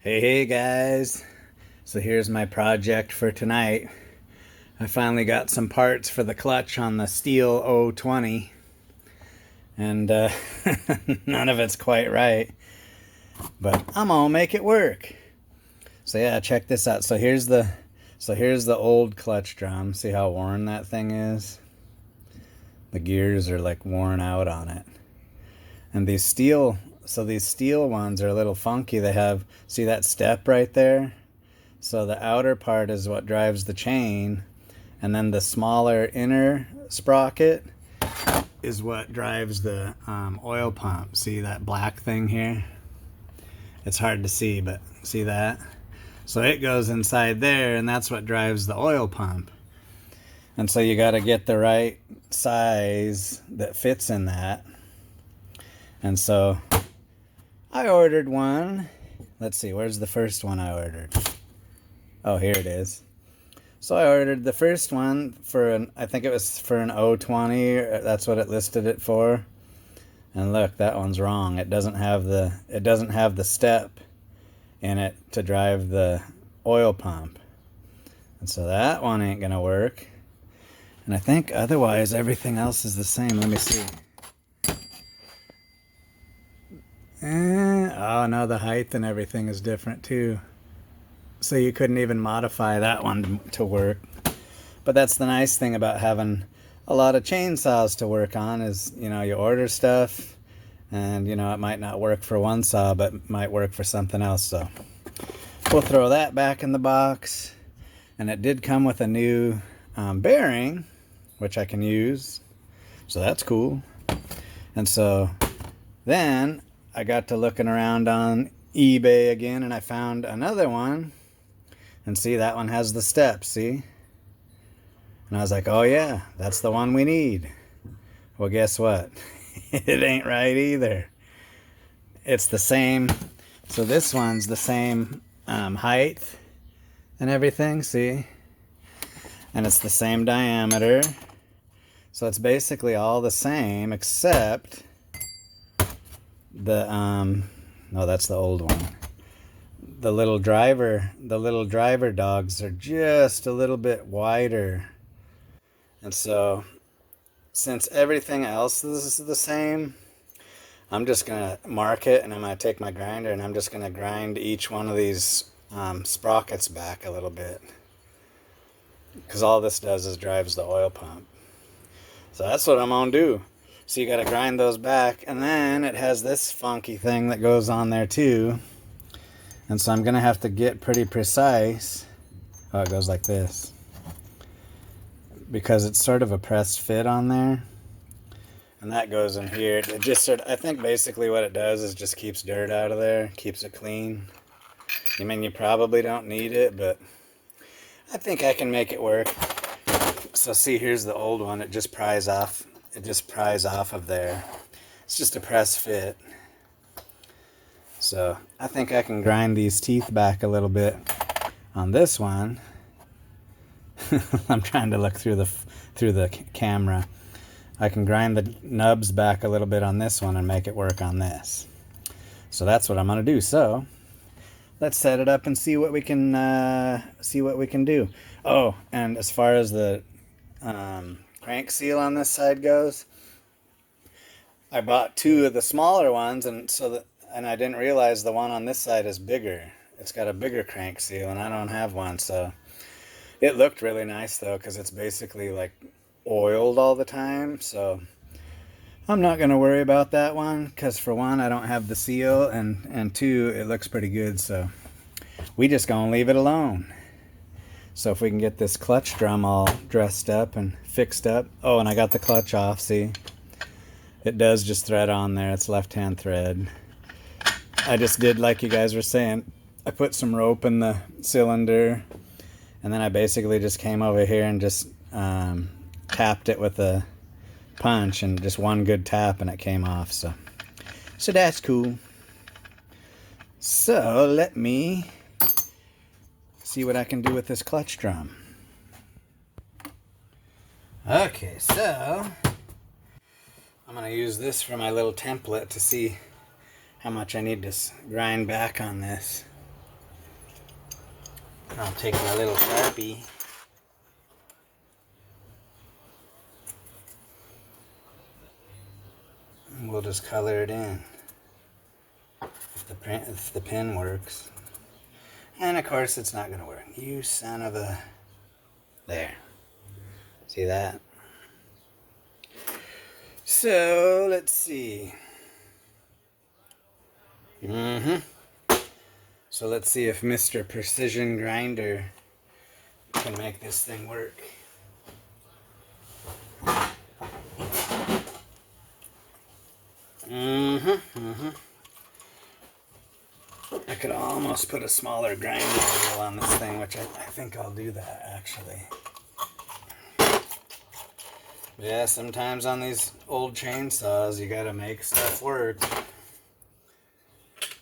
Hey guys, so here's my project for tonight. I finally got some parts for the clutch on the Stihl 020, and none of it's quite right, but I'm gonna make it work. So yeah, check this out. So here's the old clutch drum. See how worn that thing is? The gears are like worn out on it. And these Stihl ones are a little funky. They have, see that step right there? So the outer part is what drives the chain, and then the smaller inner sprocket is what drives the oil pump. See that black thing here? It's hard to see, but see that? So it goes inside there, and that's what drives the oil pump. And so you got to get the right size that fits in that. And so I ordered one. Let's see, where's the first one I ordered? Oh, here it is. So I ordered the first one for I think it was for an 020. That's what it listed it for. And look, that one's wrong. It doesn't have the step in it to drive the oil pump. And so that one ain't gonna work. And I think otherwise everything else is the same. Let me see. Oh no, the height and everything is different too. So you couldn't even modify that one to work. But that's the nice thing about having a lot of chainsaws to work on is, you order stuff and, it might not work for one saw, but it might work for something else. So we'll throw that back in the box. And it did come with a new bearing, which I can use. So that's cool. And so then I got to looking around on eBay again, and I found another one. And see, that one has the steps, see? And I was like, oh yeah, that's the one we need. Well, guess what? It ain't right either. It's the same. So this one's the same height and everything, see? And it's the same diameter. So it's basically all the same except the, no, that's the old one. The little driver dogs are just a little bit wider. And so since everything else is the same, I'm just gonna mark it, and I'm gonna take my grinder and I'm just gonna grind each one of these sprockets back a little bit, because all this does is drives the oil pump. So that's what I'm gonna do. So you gotta grind those back, and then it has this funky thing that goes on there too. And so I'm going to have to get pretty precise. Oh, it goes like this. Because it's sort of a pressed fit on there. And that goes in here. It just I think basically what it does is just keeps dirt out of there. Keeps it clean. I mean, you probably don't need it, but I think I can make it work. So see, here's the old one. It just pries off. It just pries off of there. It's just a press fit. So I think I can grind these teeth back a little bit on this one. I'm trying to look through the camera. I can grind the nubs back a little bit on this one and make it work on this. So that's what I'm gonna do. So let's set it up and see what we can do. Oh, and as far as the crank seal on this side goes, I bought two of the smaller ones, and I didn't realize the one on this side is bigger. It's got a bigger crank seal, and I don't have one, so it looked really nice though, because it's basically like oiled all the time. So I'm not gonna worry about that one, because for one, I don't have the seal, and two, it looks pretty good. So we just gonna leave it alone. So if we can get this clutch drum all dressed up and fixed up. Oh, and I got the clutch off. See, it does just thread on there. It's left-hand thread. I just did like you guys were saying. I put some rope in the cylinder, and then I basically just came over here and just tapped it with a punch, and just one good tap and it came off. So that's cool. So let me see what I can do with this clutch drum. Okay, so I'm going to use this for my little template to see how much I need to grind back on this. I'll take my little Sharpie. And we'll just color it in. If the pen works. And of course it's not gonna work. You son of a... There. See that? So let's see. So let's see if Mr. Precision Grinder can make this thing work. I could almost put a smaller grinder wheel on this thing, which I think I'll do that actually. Yeah, sometimes on these old chainsaws you gotta make stuff work.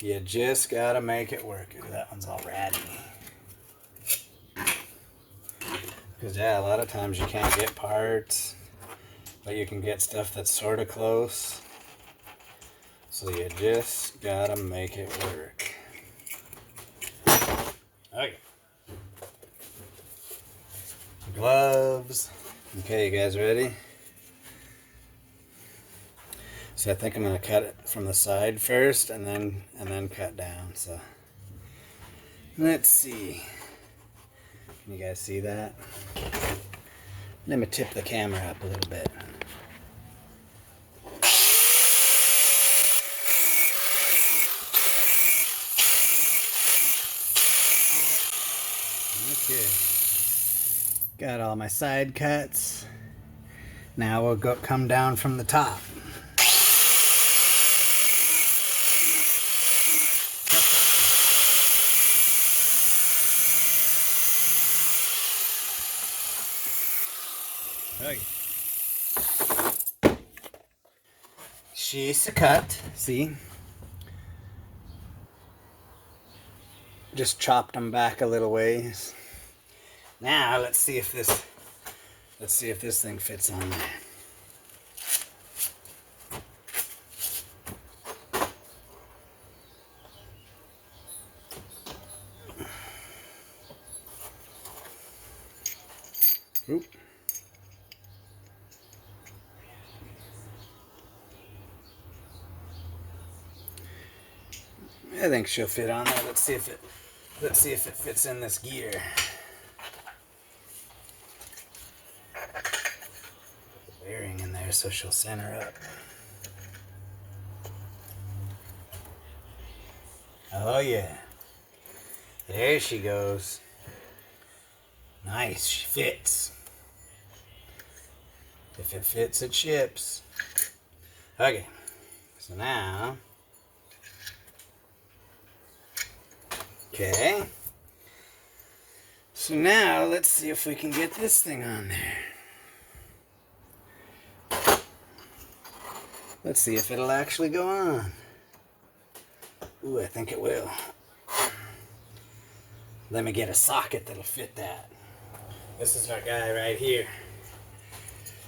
You just gotta make it work. Ooh, that one's all ratty. Because yeah, a lot of times you can't get parts, but you can get stuff that's sort of close. So you just gotta make it work. Okay. Gloves. Okay, you guys ready? So I think I'm gonna cut it from the side first and then cut down. So let's see. Can you guys see that? Let me tip the camera up a little bit. Okay. Got all my side cuts. Now we'll come down from the top. Okay. She's a cut, see? Just chopped them back a little ways. Now let's see if this thing fits on there. Oop. I think she'll fit on there. Let's see if it fits in this gear. Bearing in there so she'll center up. Oh yeah. There she goes. Nice, she fits. If it fits, it ships. Okay, so now, okay. So now let's see if we can get this thing on there. Let's see if it'll actually go on. Ooh, I think it will. Let me get a socket that'll fit that. This is our guy right here.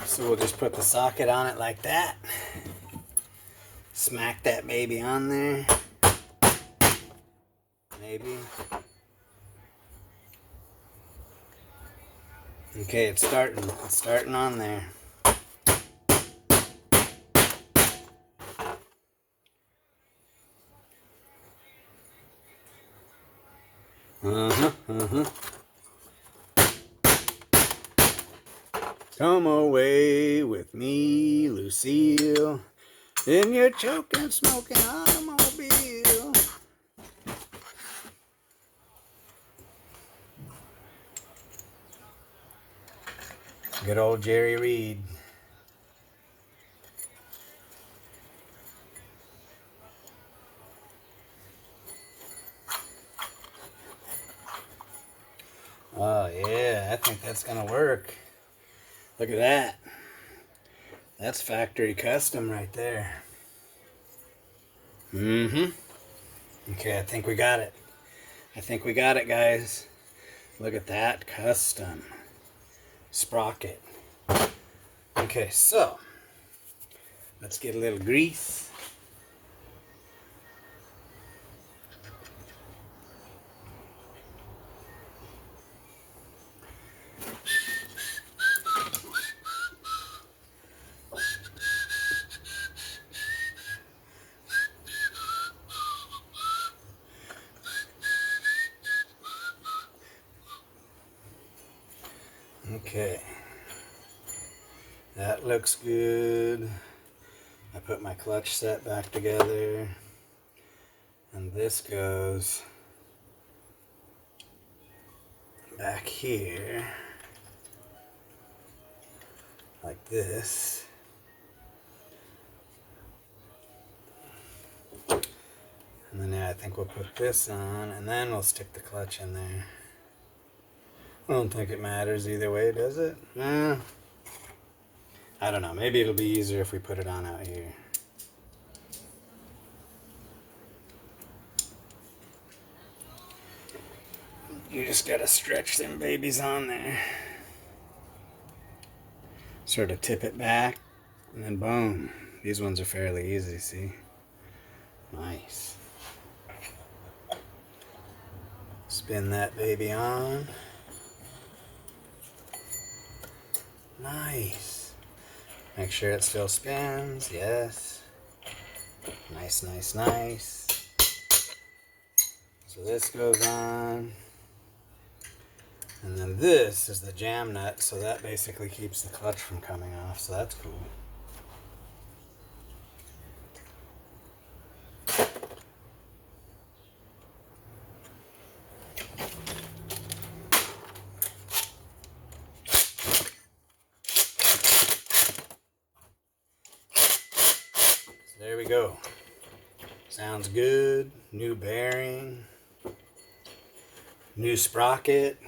So we'll just put the socket on it like that. Smack that baby on there. Maybe. Okay, it's starting on there. Come away with me, Lucille, in your choking, smoking automobile. Good old Jerry Reed. Oh yeah, I think that's gonna work. Look at that. That's factory custom right there. Okay, I think we got it. I think we got it, guys. Look at that custom sprocket. Okay, so let's get a little grease. Okay, that looks good. I put my clutch set back together, and this goes back here like this. And then yeah, I think we'll put this on, and then we'll stick the clutch in there. I don't think it matters either way, does it? Nah. I don't know. Maybe it'll be easier if we put it on out here. You just gotta stretch them babies on there. Sort of tip it back, and then boom. These ones are fairly easy, see? Nice. Spin that baby on. Nice. Make sure it still spins. Yes. Nice, nice, nice. So this goes on. And then this is the jam nut, so that basically keeps the clutch from coming off, so that's cool. So there we go. Sounds good. New bearing. New sprocket.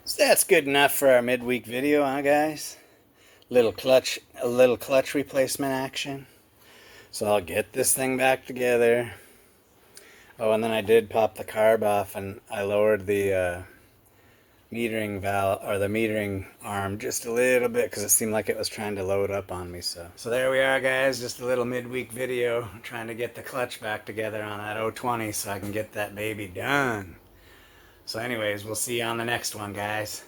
So that's good enough for our midweek video, huh guys? A little clutch replacement action. So I'll get this thing back together. Oh, and then I did pop the carb off, and I lowered the metering valve, or the metering arm, just a little bit because it seemed like it was trying to load up on me. So there we are, guys. Just a little midweek video trying to get the clutch back together on that 020 so I can get that baby done. So anyways, we'll see you on the next one, guys.